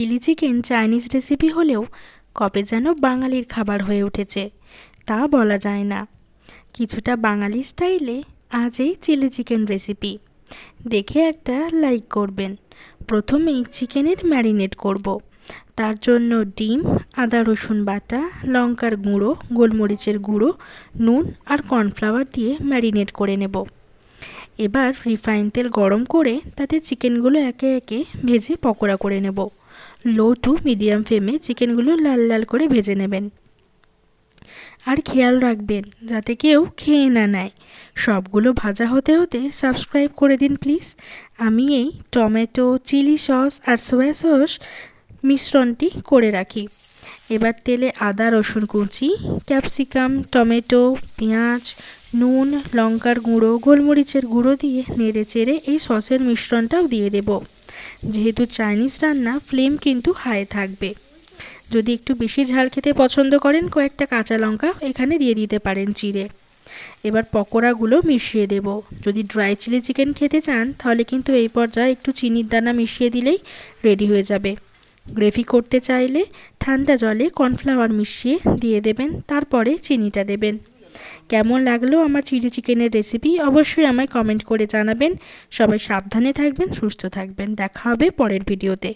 Chilli chicken Chinese recipe হলেও কবে যেন বাঙালির খাবার হয়ে উঠেছে তা বলা যায় না। কিছুটা বাঙালি স্টাইলে আজ এই চিলি চিকেন রেসিপি দেখে একটা লাইক করবেন। প্রথমেই চিকেনের ম্যারিনেট করব। তার জন্য ডিম, আদা রসুন বাটা, লঙ্কার গুঁড়ো, গোলমরিচের গুঁড়ো, নুন আর কর্নফ্লাওয়ার দিয়ে ম্যারিনেট করে নেব। এবার রিফাইন তেল গরম করে তাতে চিকেনগুলো একে একে ভেজে পকোড়া করে নেব। লো টু মিডিয়াম ফ্লেমে চিকেনগুলো লাল লাল করে ভেজে নেবেন। আর খেয়াল রাখবেন যাতে কেউ খেয়ে না নেয়। সবগুলো ভাজা হতে হতে সাবস্ক্রাইব করে দিন প্লিজ। আমি এই টমেটো, চিলি সস আর সয়া সস মিশ্রণটি করে রাখি। এবার তেলে আদা রসুন কুচি, ক্যাপসিকাম, টমেটো, পেঁয়াজ, নুন, লঙ্কার গুঁড়ো, গোলমরিচের গুঁড়ো দিয়ে নেড়ে চেড়ে এই সসের মিশ্রণটাও দিয়ে দেব। যেহেতু চাইনিজ রান্না, ফ্লেম কিন্তু হাই থাকবে। যদি একটু বেশি ঝাল খেতে পছন্দ করেন, কয়েকটা কাঁচা লঙ্কা এখানে দিয়ে দিতে পারেন চিড়ে। এবার পকোড়াগুলো মিশিয়ে দেব। যদি ড্রাই চিলি চিকেন খেতে চান তাহলে কিন্তু এই পর্যায়ে একটু চিনির দানা মিশিয়ে দিলেই রেডি হয়ে যাবে। গ্রেভি করতে চাইলে ঠান্ডা জলে কর্নফ্লাওয়ার মিশিয়ে দিয়ে দেবেন, তারপরে চিনিটা দেবেন। কেমন লাগলো আমার চিলি চিকেনের রেসিপি অবশ্যই আমায় কমেন্ট করে জানাবেন। সবাই সাবধানে থাকবেন, সুস্থ থাকবেন। দেখা হবে পরের ভিডিওতে।